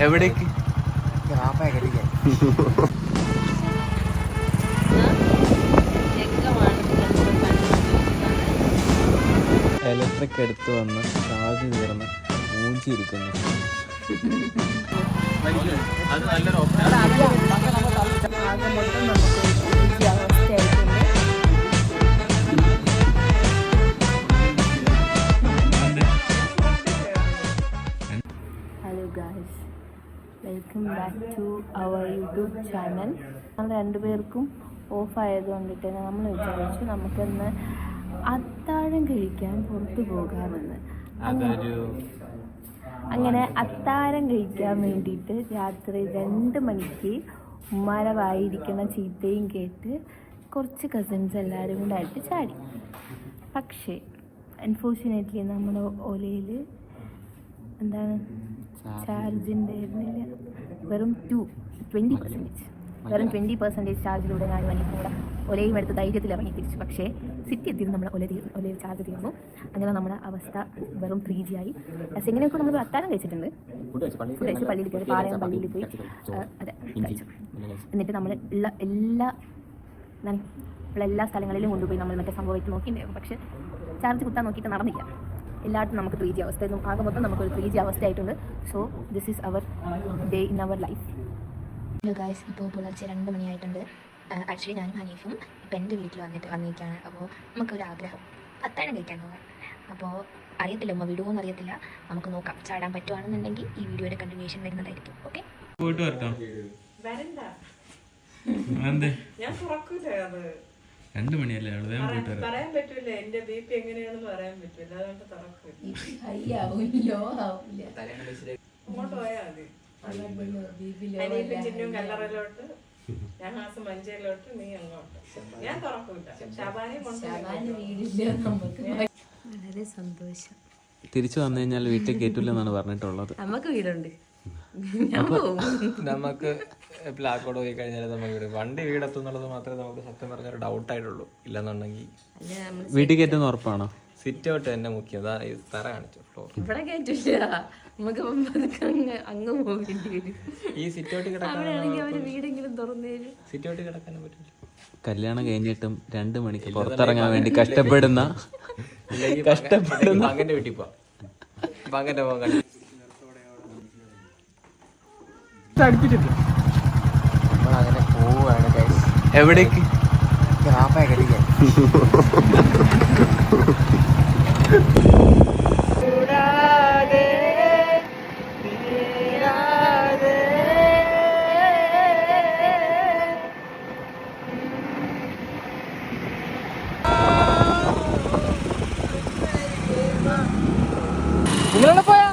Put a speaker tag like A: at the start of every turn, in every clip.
A: എവിടേക്ക്? ഇലക്ട്രിക് എടുത്ത് വന്ന് ചാർജ് തീർന്ന് മൂഞ്ചിരിക്കുന്നു.
B: Hello guys, welcome back to our YouTube channel. നമ്മൾ രണ്ടുപേർക്കും ഓഫ് ആയതുകൊണ്ടിട്ട് നമ്മൾ വിചാരിച്ചു നമുക്കൊന്ന് അത്താഴം കഴിക്കാൻ പുറത്തു പോകാമെന്ന്. അങ്ങനെ അത്താഴം കഴിക്കാൻ വേണ്ടിയിട്ട് രാത്രി 2 മണിക്ക് ഉമ്മാരെ വായിരിക്കുന്ന ചീത്തയും കേട്ട് കുറച്ച് കസിൻസ് എല്ലാവരും കൂടായിട്ട് ചാടി. പക്ഷേ അൺഫോർച്ചുനേറ്റ്ലി നമ്മുടെ ഓലയിൽ എന്താണ് ചാർജ് ഉണ്ടായിരുന്നില്ല. വെറും 20% ചാർജിലൂടെ ഞാൻ വന്നിട്ട് ഒലയും എടുത്ത് ധൈര്യത്തിൽ ഇറങ്ങി തിരിച്ചു. പക്ഷേ സിറ്റി എത്തിയത് നമ്മുടെ ഒലയിൽ ചാർജ് തീർന്നു. അങ്ങനെ നമ്മുടെ അവസ്ഥ വെറും 3G ആയി. പക്ഷേ എങ്ങനെയൊക്കെ നമ്മൾ അത്താഴം കഴിച്ചിട്ടുണ്ട്. ഫുഡ് കഴിച്ച് പള്ളിയിൽ കയറി പാളയം പള്ളിയിൽ പോയി അതെ കഴിച്ചു. എന്നിട്ട് നമ്മൾ ഉള്ള എല്ലാ സ്ഥലങ്ങളിലും കൊണ്ടുപോയി നമ്മൾ മറ്റേ സംഭവമായിട്ട് നോക്കിയിട്ടുണ്ടായിരുന്നു. പക്ഷേ ചാർജ് കുത്താൻ നോക്കിയിട്ട് നടന്നില്ല. എല്ലായിടത്തും നമുക്ക് 3G അവസ്ഥയായിരുന്നു. ആകെ മൊത്തം നമുക്കൊരു 3G അവസ്ഥയായിട്ടുണ്ട്. So this is our day in our life. Hello guys, ഇപ്പോൾ പുലർച്ചെ 2 മണിയായിട്ടുണ്ട്. ആക്ച്വലി ഞാനും ഹനീഫും ഇപ്പം എൻ്റെ വീട്ടിൽ വന്നിരിക്കുകയാണ്. അപ്പോൾ നമുക്കൊരു ആഗ്രഹം അത്താഴം കഴിക്കാൻ പോകാം. അപ്പോൾ അറിയത്തില്ല ഉമ്മ വിടുമോ എന്നറിയത്തില്ല. നമുക്ക് നോക്കാം. ചാടാൻ പറ്റുവാണെന്നുണ്ടെങ്കിൽ ഈ വീഡിയോയുടെ കണ്ടിന്യൂഷൻ വരുന്നതായിരിക്കും. ഓക്കെ,
A: പോയിട്ട് വരട്ടോ.
C: ഞാൻ തുറക്കൂല. അത്
A: 2 മണിയല്ലേ
C: പറയാൻ പറ്റൂല. എന്റെ BP എങ്ങനെയാണെന്ന് പറയാൻ പറ്റൂല. അതുകൊണ്ട് തുറക്കൂല. അങ്ങോട്ട് പോയാ മതി. അനിയനും ചിന്നും കല്ലറയിലോട്ട്, ഞാൻ മഞ്ചയിലോട്ട്, നീ അങ്ങോട്ട്. ഞാൻ തുറക്കൂല. ശബാനെ
B: വളരെ സന്തോഷം.
A: തിരിച്ചു വന്നു കഴിഞ്ഞാൽ വീട്ടിൽ കേട്ടില്ലെന്നാണ് പറഞ്ഞിട്ടുള്ളത്.
B: നമുക്ക് വീടുണ്ട്.
D: നമുക്ക് പ്ലാക്കോട് പോയി കഴിഞ്ഞാൽ നമുക്ക് വണ്ടി വീടെത്തുന്നുള്ളത് മാത്രമേ നമുക്ക് സത്യം പറഞ്ഞൊരു ഡൗട്ടായിട്ടുള്ളൂ. ഇല്ലെന്നുണ്ടെങ്കിൽ
A: വീട്ടിൽ കയറ്റുന്ന ഉറപ്പാണോ?
D: സിറ്റ് ഔട്ട് തന്നെ മുഖ്യം. അതാ ഈ തറ കാണിച്ചു ഫ്ലോർ.
B: ഇവിടെ കേട്ടില്ല. നമുക്ക് അങ്ങ് പോകേണ്ടി വരും.
D: ഈ സിറ്റ് ഔട്ട് കിടക്കാൻ
B: വീടെങ്കിലും തുറന്നേര്.
D: സിറ്റ് ഔട്ട് കിടക്കാനും പറ്റില്ല.
A: കല്യാണം കഴിഞ്ഞിട്ടും 2 മണിക്ക് പുറത്തിറങ്ങാൻ വേണ്ടി കഷ്ടപ്പെടുന്ന
D: അങ്ങനെ വീട്ടിൽ പോവാം. അങ്ങനെ പോകാൻ നമ്മളങ്ങനെ പോവുകയാണ്.
A: എവിടേക്ക്?
D: നിങ്ങളെ പോയാ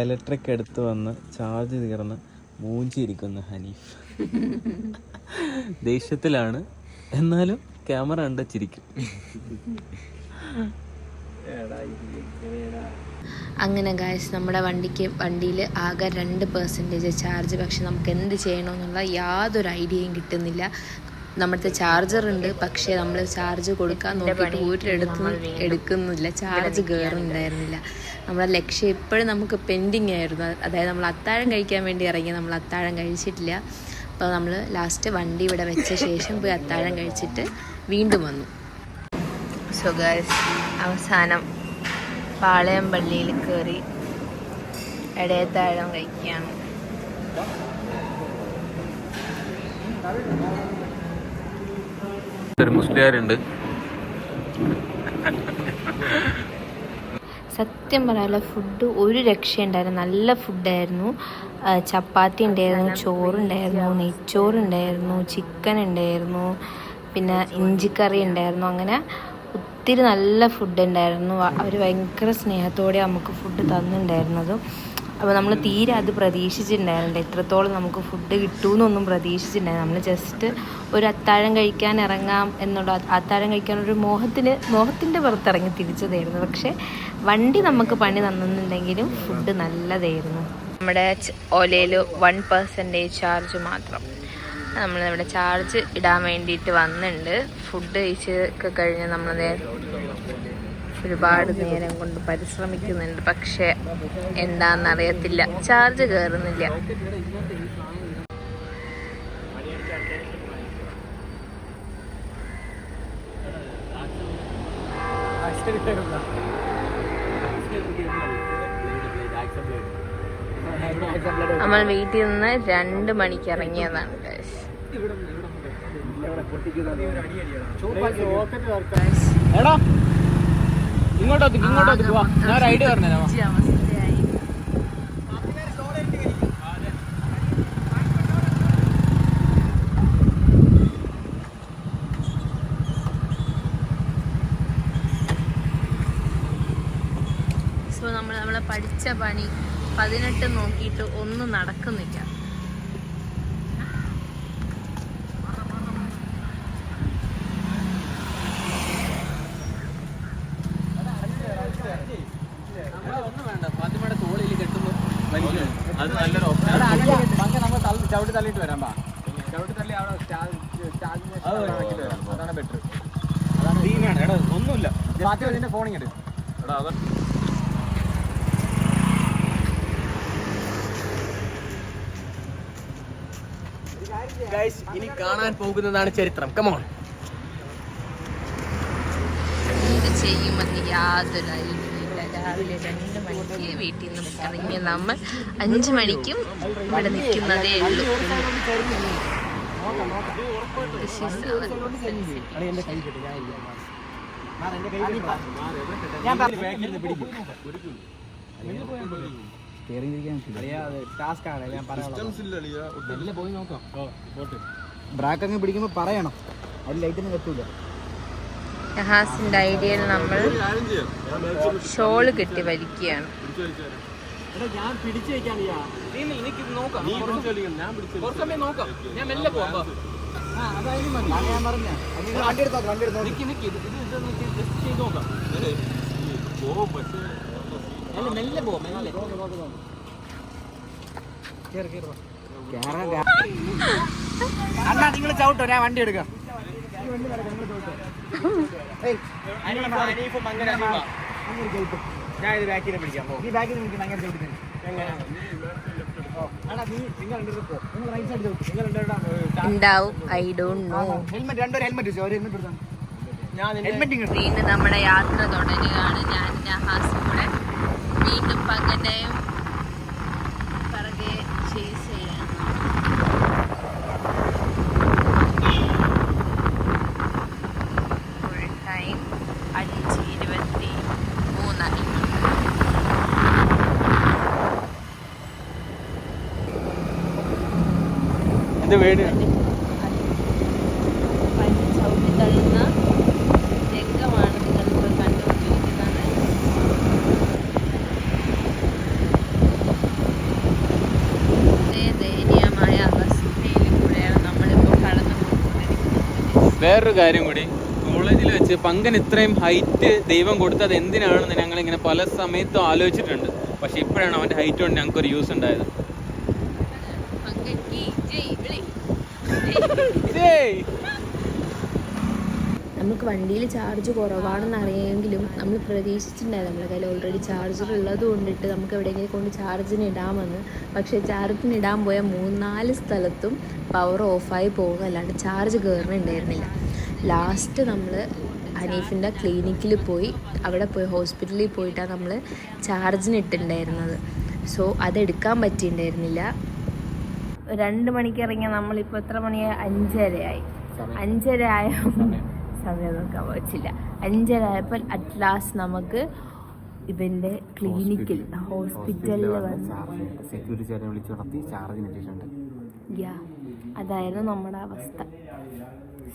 A: ഇലക്ട്രിക് എടുത്ത് വന്ന് ചാർജ് തീർന്ന് മൂഞ്ചിരിക്കുന്നു ഹനീഫ്. ദേഷ്യത്തിലാണ്, എന്നാലും ക്യാമറ കണ്ട് ചിരിക്കും.
B: അങ്ങനെ ഗായ്സ്, നമ്മുടെ വണ്ടിയിൽ ആകെ 2% ചാർജ്. പക്ഷെ നമുക്ക് എന്ത് ചെയ്യണമെന്നുള്ള യാതൊരു ഐഡിയയും കിട്ടുന്നില്ല. നമ്മുടെ ചാർജർ ഉണ്ട്, പക്ഷേ നമ്മൾ ചാർജ് കൊടുക്കാൻ നോക്കിയിട്ട് ഒരിടത്തും എടുക്കുന്നില്ല. ചാർജ് കയറുന്നുണ്ടായിരുന്നില്ല. നമ്മുടെ ലക്ഷ്യം ഇപ്പോഴും നമുക്ക് പെൻഡിങ് ആയിരുന്നു. അതായത് നമ്മൾ അത്താഴം കഴിക്കാൻ വേണ്ടി ഇറങ്ങി, നമ്മൾ അത്താഴം കഴിച്ചിട്ടില്ല. അപ്പോൾ നമ്മൾ ലാസ്റ്റ് വണ്ടി ഇവിടെ വെച്ച ശേഷം പോയി അത്താഴം കഴിച്ചിട്ട് വീണ്ടും വന്നു. സോ ഗായ്സ്, അവസാനം പാളയം പള്ളിയിൽ കയറി ഇടയത്താഴം കഴിക്കുകയാണ്.
A: ഒരു മുസ്ലിയാരുണ്ട്.
B: സത്യം പറയാനുള്ള ഫുഡ് ഒരു രക്ഷയുണ്ടായിരുന്നു. നല്ല ഫുഡായിരുന്നു. ചപ്പാത്തി ഉണ്ടായിരുന്നു, ചോറുണ്ടായിരുന്നു, നെയ്ച്ചോറുണ്ടായിരുന്നു, ചിക്കൻ ഉണ്ടായിരുന്നു, പിന്നെ ഇഞ്ചിക്കറി ഉണ്ടായിരുന്നു. അങ്ങനെ ഒത്തിരി നല്ല ഫുഡ് ഉണ്ടായിരുന്നു. അവർ ഭയങ്കര സ്നേഹത്തോടെ നമുക്ക് ഫുഡ് തന്നിട്ടുണ്ടായിരുന്നതും. അപ്പോൾ നമ്മൾ തീരെ അത് പ്രതീക്ഷിച്ചിട്ടുണ്ടായിരുന്നില്ല, എത്രത്തോളം നമുക്ക് ഫുഡ് കിട്ടുമെന്നൊന്നും പ്രതീക്ഷിച്ചിട്ടുണ്ടായിരുന്നു. നമ്മൾ ജസ്റ്റ് ഒരു അത്താഴം കഴിക്കാൻ ഇറങ്ങാം എന്നുള്ള അത്താഴം കഴിക്കാനൊരു മോഹത്തിൻ്റെ പുറത്തിറങ്ങി തിരിച്ചതായിരുന്നു. പക്ഷേ വണ്ടി നമുക്ക് പണി തന്നിട്ടുണ്ടെങ്കിലും ഫുഡ് നല്ലതായിരുന്നു. നമ്മുടെ ഓലയിൽ 1% ചാർജ് മാത്രം. നമ്മളിവിടെ ചാർജ് ഇടാൻ വേണ്ടിയിട്ട് വന്നിട്ടുണ്ട്. ഫുഡ് കഴിച്ചൊക്കെ കഴിഞ്ഞ് നമ്മൾ ഒരുപാട് നേരം കൊണ്ട് പരിശ്രമിക്കുന്നുണ്ട്, പക്ഷെ എന്താണെന്നറിയത്തില്ല, ചാർജ് കയറുന്നില്ല. നമ്മൾ വീട്ടിൽ നിന്ന് 2 മണിക്ക് ഇറങ്ങിയതാണ്.
A: ഞാൻ ഐഡിയ പറഞ്ഞു.
B: സോ നമ്മളെ പഠിച്ച പണി 18 നോക്കിയിട്ട് ഒന്നും നടക്കുന്നില്ല.
A: അത് നല്ലൊരു ഓപ്ഷൻ. ചവിട്ടി തള്ളിയിട്ട് വരാം. ചവിട്ടി തള്ളി അവിടെ അതാണ് ബെറ്റർ. അതാണ് ഒന്നുമില്ല. ഇതിന്റെ ഫോണിങ് എടുക്കും. ഇനി കാണാൻ പോകുന്നതാണ് ചരിത്രം. കമോൺ.
B: എന്ത് ചെയ്യുമെന്ന് യാതൊരു ഐഡിയയില്ല. രാവിലെ 2 മണിക്ക് വീട്ടിൽ നിന്ന് ഇറങ്ങിയ നമ്മൾ 5 മണിക്കും ഇവിടെ നിൽക്കുന്നതേ ഉള്ളൂ.
A: ബ്രാക്ക് അങ്ങ് പിടിക്കുമ്പോ പറയണം, അത് ലൈറ്റൊന്നും കത്തൂല.
B: നഹാസിന്റെ ഐഡിയയിൽ നമ്മൾ ഷോള് കെട്ടി വലിക്കുകയാണ്.
A: അണ്ണാ നിങ്ങൾ ചവിട്ടോ, ഞാൻ വണ്ടി എടുക്കാം. ഞാൻ ഇത് ബാക്കിൽ പിടിക്കാം. നീ ബാക്കിൽ നിൽക്കുന്ന അങ്ങനെ ചവിട്ടി തന്നെ.
B: ഉണ്ടാവും, ഐ ഡോണ്ട് നോ. വീണ്ടും നമ്മുടെ യാത്ര തുടരുകയാണ്. ഞാൻ നഹാസും കൂടെ വീണ്ടും പങ്കന്റെയും പിറകെ ചേസ് ചെയ്യണം. Full time 5:23. ചവിട്ടി തള്ളുന്ന രംഗമാണ് നിങ്ങളിപ്പോൾ കണ്ടുകൊണ്ടിരിക്കുന്നത്. ദയനീയമായ അവസ്ഥയിലൂടെയാണ് നമ്മളിപ്പോൾ കടന്നുപോയിക്കൊണ്ടിരിക്കുന്നത്.
A: വേറൊരു കാര്യം കൂടി, കോളേജിൽ വെച്ച് പങ്കൻ ഇത്രയും ഹൈറ്റ് ദൈവം കൊടുത്തത് എന്തിനാണെന്ന് ഞങ്ങളിങ്ങനെ പല സമയത്തും ആലോചിച്ചിട്ടുണ്ട്. പക്ഷെ ഇപ്പോഴാണ് അവൻ്റെ ഹൈറ്റ് കൊണ്ട് ഞങ്ങൾക്കൊരു യൂസ് ഉണ്ടായത്.
B: നമുക്ക് വണ്ടിയിൽ ചാർജ് കുറവാണെന്ന് അറിയാമെങ്കിലും നമ്മൾ പ്രതീക്ഷിച്ചിട്ടുണ്ടായിരുന്നു നമ്മുടെ കയ്യിൽ ഓൾറെഡി ചാർജർ ഉള്ളത് കൊണ്ടിട്ട് നമുക്ക് എവിടെയെങ്കിലും കൊണ്ട് ചാർജിന് ഇടാമെന്ന്. പക്ഷേ ചാർജിന് ഇടാൻ പോയ 3-4 സ്ഥലത്തും പവർ ഓഫായി പോകുക, അല്ലാണ്ട് ചാർജ് കയറുന്നുണ്ടായിരുന്നില്ല. ലാസ്റ്റ് നമ്മൾ ഹനീഫിൻ്റെ ക്ലിനിക്കിൽ പോയി, അവിടെ പോയി ഹോസ്പിറ്റലിൽ പോയിട്ടാണ് നമ്മൾ ചാർജിന് ഇട്ടിട്ടുണ്ടായിരുന്നത്. സോ അതെടുക്കാൻ പറ്റിയിട്ടുണ്ടായിരുന്നില്ല. 2 മണിക്ക് ഇറങ്ങിയ നമ്മളിപ്പോൾ എത്ര മണിയായി? 5:30 ആയ സമയം നോക്കാൻ പറ്റില്ല. 5:30 ആയപ്പോൾ അറ്റ് ലാസ്റ്റ് നമുക്ക് ഇവൻ്റെ ക്ലിനിക്കിൽ ഹോസ്പിറ്റലിൽ വന്ന് അതായിരുന്നു നമ്മുടെ അവസ്ഥ.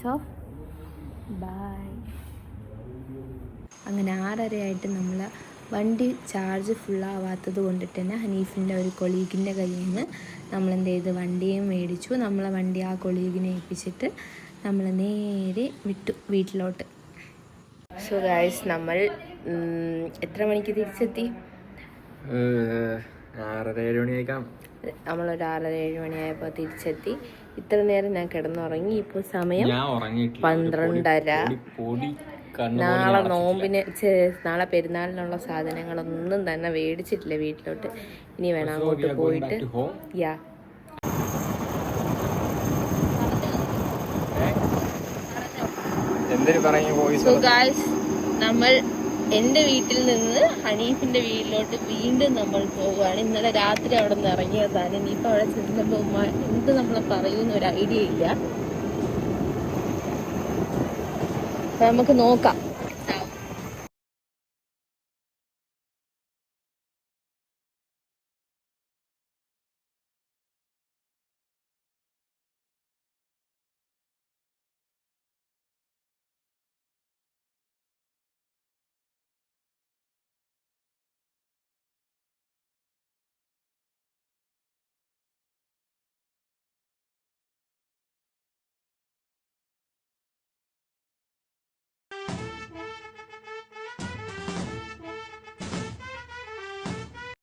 B: So bye. അങ്ങനെ 6:30 ആയിട്ട് നമ്മൾ വണ്ടി ചാർജ് ഫുള്ളാവാത്തത് കൊണ്ടിട്ട് തന്നെ ഹനീഫിൻ്റെ ഒരു കൊളീഗിൻ്റെ കയ്യിൽ നിന്ന് നമ്മളെന്ത് ചെയ്ത് വണ്ടിയും മേടിച്ചു. നമ്മളെ വണ്ടി ആ കൊളീഗിനെ ഏൽപ്പിച്ചിട്ട് നമ്മൾ നേരെ വിട്ടു വീട്ടിലോട്ട്. സോ ഗൈസ്, നമ്മൾ എത്ര മണിക്ക് തിരിച്ചെത്തി?
D: 6-7 മണിയായിക്കാം.
B: നമ്മളൊരു 6-7 മണിയായപ്പോൾ തിരിച്ചെത്തി. ഇത്ര നേരം ഞാൻ കിടന്നുറങ്ങി. ഇപ്പോൾ സമയം 12:30. നാളെ നോമ്പിന് നാളെ പെരുന്നാളിനുള്ള സാധനങ്ങളൊന്നും തന്നെ മേടിച്ചിട്ടില്ല വീട്ടിലോട്ട്. ഇനി വേണം അങ്ങോട്ട് പോയിട്ട്. യാ, സോ ഗായ്സ്, നമ്മൾ എൻ്റെ വീട്ടിൽ നിന്ന് ഹനീഫിൻ്റെ വീട്ടിലോട്ട് വീണ്ടും നമ്മൾ പോവുകയാണ്. ഇന്നലെ രാത്രി അവിടെ നിന്ന് ഇറങ്ങിയതാണ്. ഇനിയിപ്പോൾ അവിടെ ചെല്ലുമ്പോൾ എന്ത് നമ്മൾ പറയുന്ന ഒരു ഐഡിയ ഇല്ല. അപ്പം നമുക്ക് നോക്കാം.